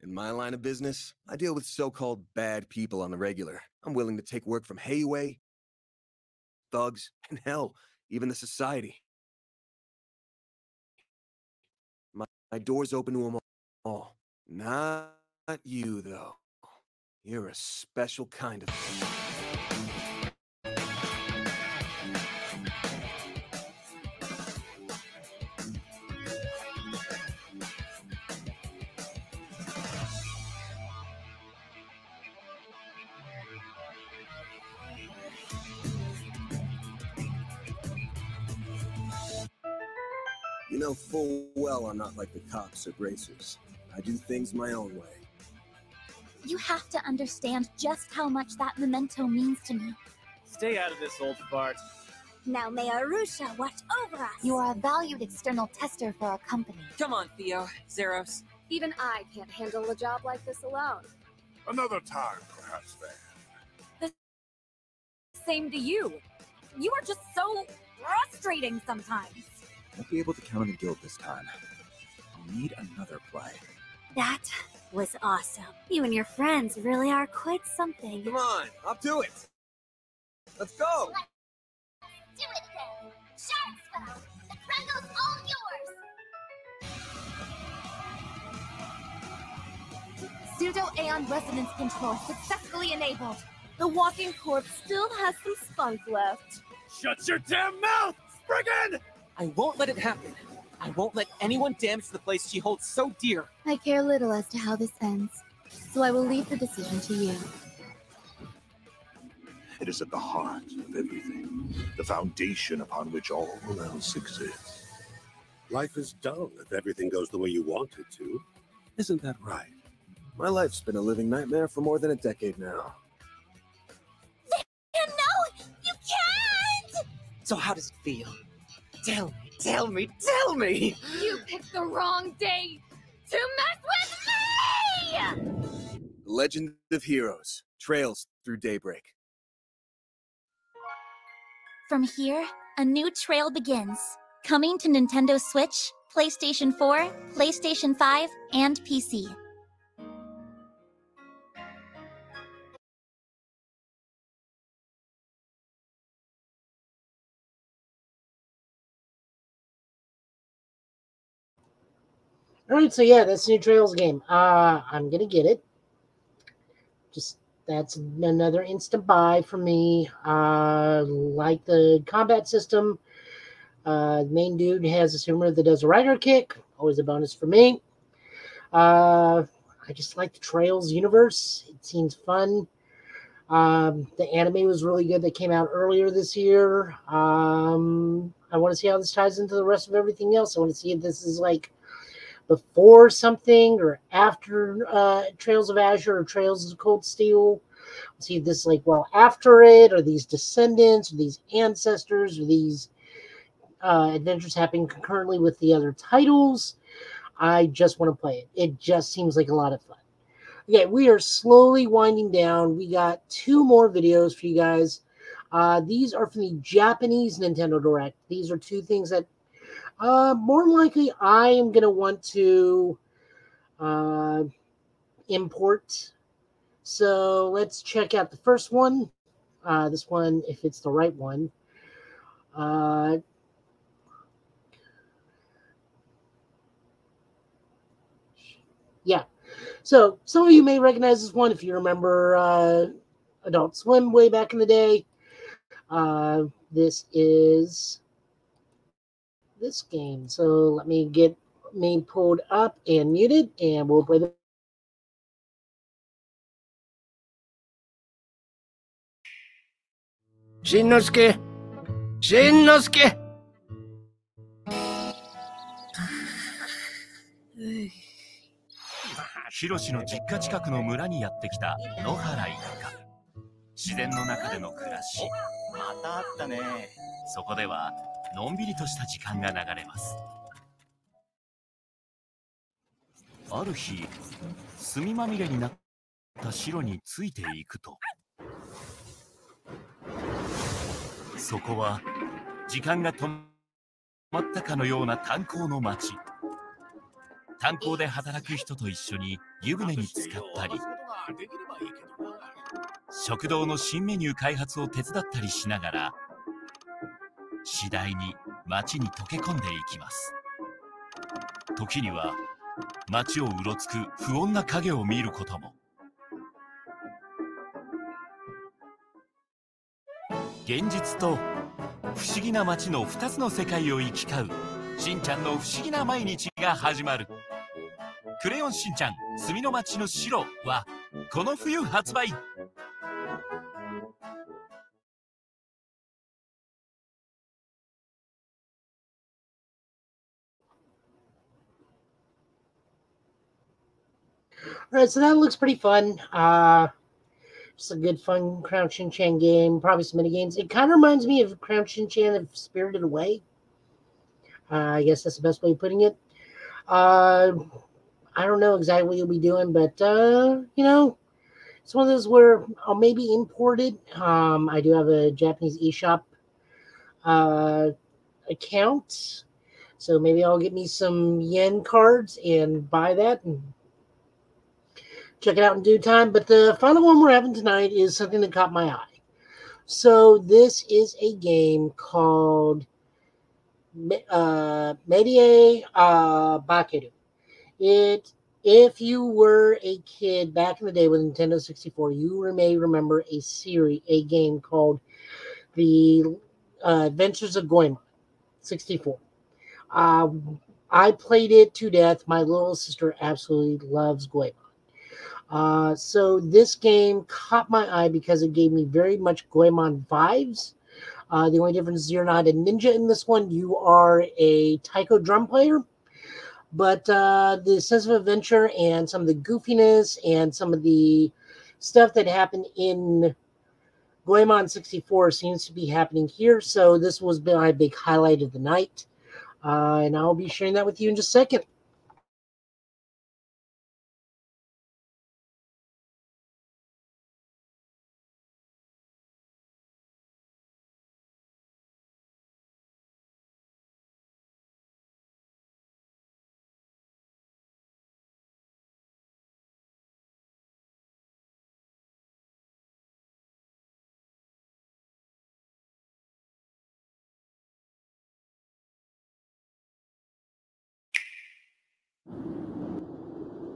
In my line of business, I deal with so-called bad people on the regular. I'm willing to take work from hayway, thugs, and hell, even the society. My door's open to them all. Not you, though. You're a special kind of... You know full well I'm not like the cops or bracers. I do things my own way. You have to understand just how much that memento means to me. Stay out of this, old fart. Now may Arusha watch over us. You are a valued external tester for our company. Come on, Theo. Zeros. Even I can't handle a job like this alone. Another time, perhaps, then. Same to you. You are just so frustrating sometimes. Won't be able to count on the guild this time. I'll need another play. That was awesome. You and your friends really are quite something. Come on, up to it. Let's go. Let's do it then. Sharksville, the Krengel's all yours. Pseudo-Aeon resonance control successfully enabled. The walking corpse still has some spunk left. Shut your damn mouth, Spriggan! I won't let it happen. I won't let anyone damage the place she holds so dear. I care little as to how this ends, so I will leave the decision to you. It is at the heart of everything, the foundation upon which all else exists. Life is dull if everything goes the way you want it to. Isn't that right? My life's been a living nightmare for more than a decade now. No, you can't! So how does it feel? Tell me! You picked the wrong day to mess with me! The Legend of Heroes, Trails Through Daybreak. From here, a new trail begins. Coming to Nintendo Switch, PlayStation 4, PlayStation 5, and PC. All right, so yeah, that's the new Trails game. I'm gonna get it. Just that's another instant buy for me. Like the combat system. The main dude has a swimmer that does a rider kick. Always a bonus for me. I just like the Trails universe. It seems fun. The anime was really good that came out earlier this year. I want to see how this ties into the rest of everything else. I want to see if this is like before something or after Trails of Azure or Trails of Cold Steel. See if this is like well after it, or these descendants, or these ancestors, or these adventures happening concurrently with the other titles. I just want to play it. It just seems like a lot of fun. Okay, we are slowly winding down. We got 2 more videos for you guys. These are from the Japanese Nintendo Direct. These are 2 things that more than likely I am going to want to import. So let's check out the first one. This one, if it's the right one. Yeah. So some of you may recognize this one if you remember Adult Swim way back in the day. This is this game. So let me get me pulled up and muted, and we'll play the. Shinnosuke! Shinnosuke! ヒロシの実家近くの村にやってきた野原一家。自然の中での暮らし。またあったね。そこではのんびりとした時間が流れます。ある日、墨まみれになった城についていくと、そこは時間が止まったかのような炭鉱の町。炭鉱で働く人と一緒に湯船に浸かったり、食堂の新メニュー開発を手伝ったりしながら、次第に街に溶け込んでいきます。時には街をうろつく不穏な影を見ることも。現実と不思議な街の2つの世界を行き交うしんちゃんの不思議な毎日が始まる。クレヨンしんちゃん墨の街の城はこの冬発売。All right, so that looks pretty fun. Just a good, fun Crown Shin Chan game. Probably some mini games. It kind of reminds me of Crown Shin Chan of Spirited Away. I guess that's the best way of putting it. I don't know exactly what you'll be doing, but you know, it's one of those where I'll maybe import it. I do have a Japanese eShop account, so maybe I'll get me some yen cards and buy that and check it out in due time. But the final one we're having tonight is something that caught my eye. So this is a game called Medie Bakeru. If you were a kid back in the day with Nintendo 64, you may remember a game called The Adventures of Goemon 64. I played it to death. My little sister absolutely loves Goemon. So this game caught my eye because it gave me very much Goemon vibes. The only difference is you're not a ninja in this one. You are a taiko drum player. But the sense of adventure and some of the goofiness and some of the stuff that happened in Goemon 64 seems to be happening here. So this was my big highlight of the night. And I'll be sharing that with you in just a second.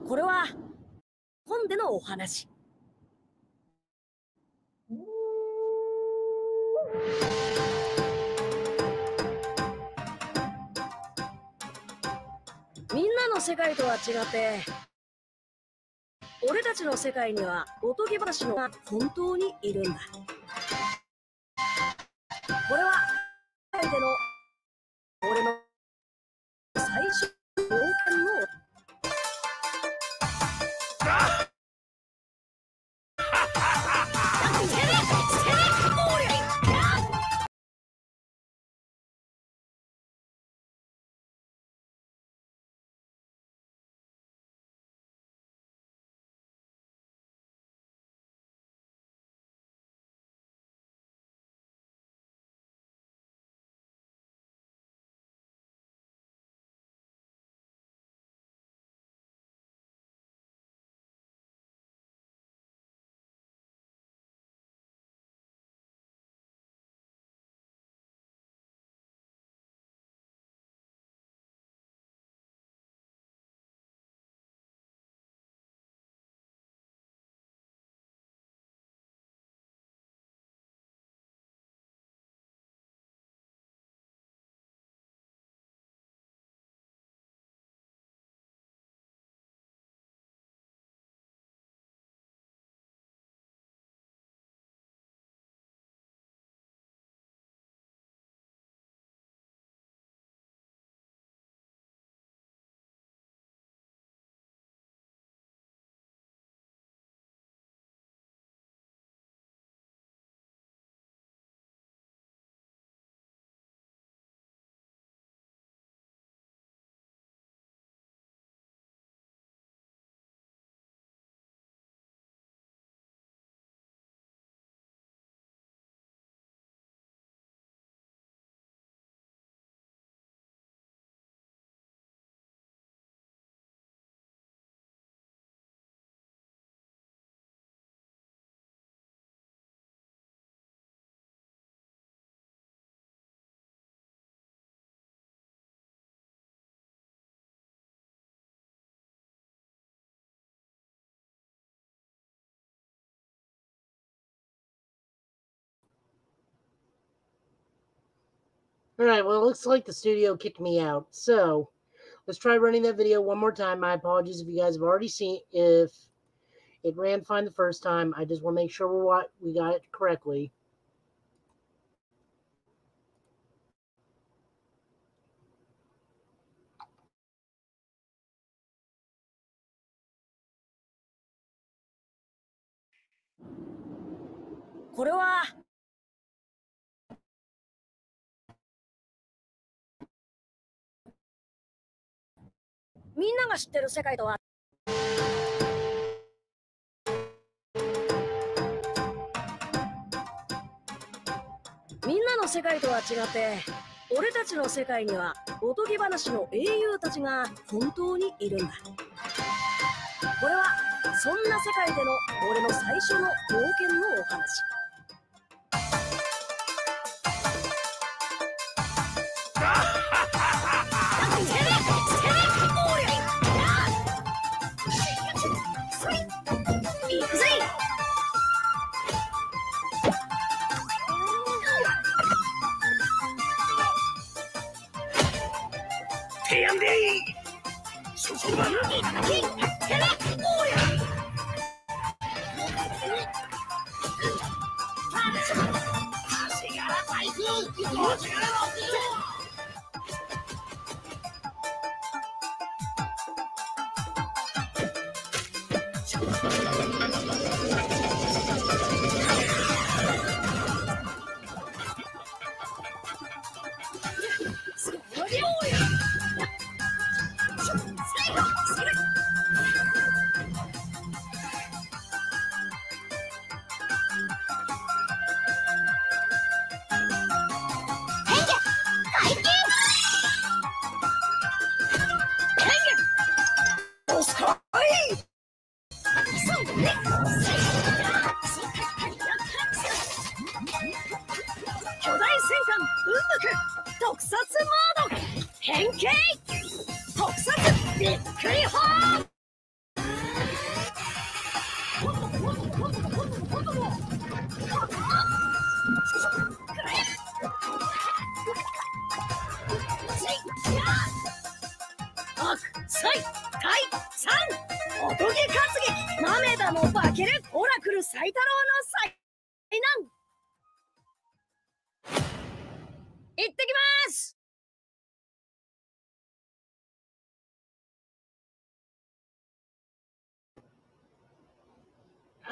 これは本でのお話。みんなの世界とは違って、俺たちの世界にはおとぎ話のが本当にいるんだ。これは相手の俺の最初の冒険の All right, well, it looks like the studio kicked me out. So let's try running that video one more time. My apologies if you guys have already seen if it ran fine the first time. I just want to make sure we got it correctly.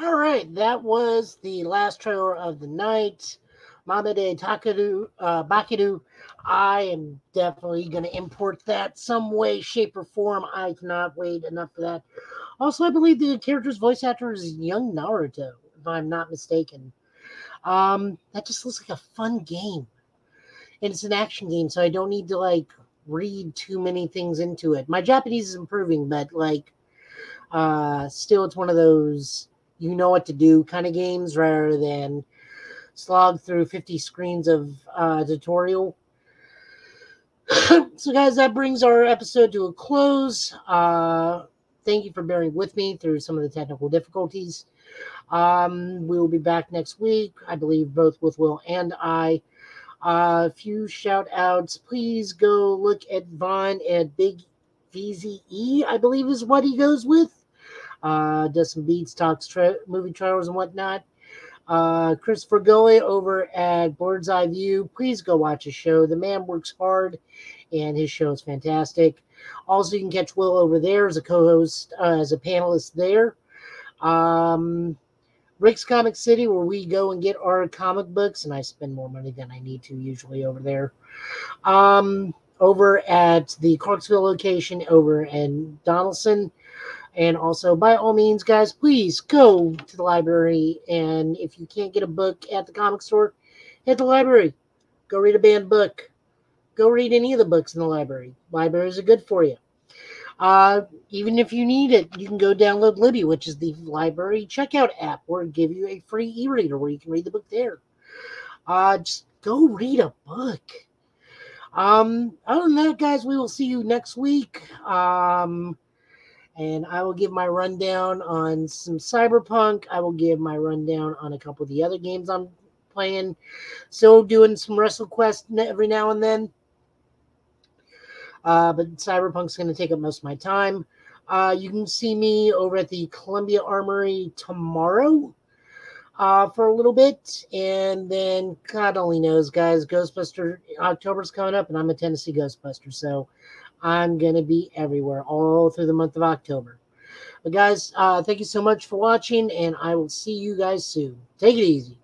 All right, that was the last trailer of the night. Mamede Bakiru. I am definitely going to import that some way, shape, or form. I cannot wait enough for that. Also, I believe the character's voice actor is young Naruto, if I'm not mistaken. That just looks like a fun game. And it's an action game, so I don't need to, like, read too many things into it. My Japanese is improving, but, like, still it's one of those you know what to do kind of games rather than slog through 50 screens of tutorial. So guys, that brings our episode to a close. Thank you for bearing with me through some of the technical difficulties. We will be back next week, I believe, both with Will and I. A few shout outs. Please go look at Vaughn at Big VZE, I believe is what he goes with. Does some beats, talks movie trailers and whatnot. Christopher Gully over at Bird's Eye View. Please go watch his show. The man works hard, and his show is fantastic. Also, you can catch Will over there as a co-host, as a panelist there. Rick's Comic City, where we go and get our comic books, and I spend more money than I need to usually over there. Over at the Clarksville location over in Donaldson. And also, by all means, guys, please go to the library. And if you can't get a book at the comic store, hit the library. Go read a banned book. Go read any of the books in the library. Libraries are good for you. Even if you need it, you can go download Libby, which is the library checkout app, or give you a free e-reader where you can read the book there. Just go read a book. Other than that, guys, we will see you next week. And I will give my rundown on some Cyberpunk. I will give my rundown on a couple of the other games I'm playing, still doing some WrestleQuest every now and then. But Cyberpunk's going to take up most of my time. You can see me over at the Columbia Armory tomorrow for a little bit. And then God only knows, guys, Ghostbuster October's coming up, and I'm a Tennessee Ghostbuster. So I'm going to be everywhere all through the month of October. But guys, thank you so much for watching, and I will see you guys soon. Take it easy.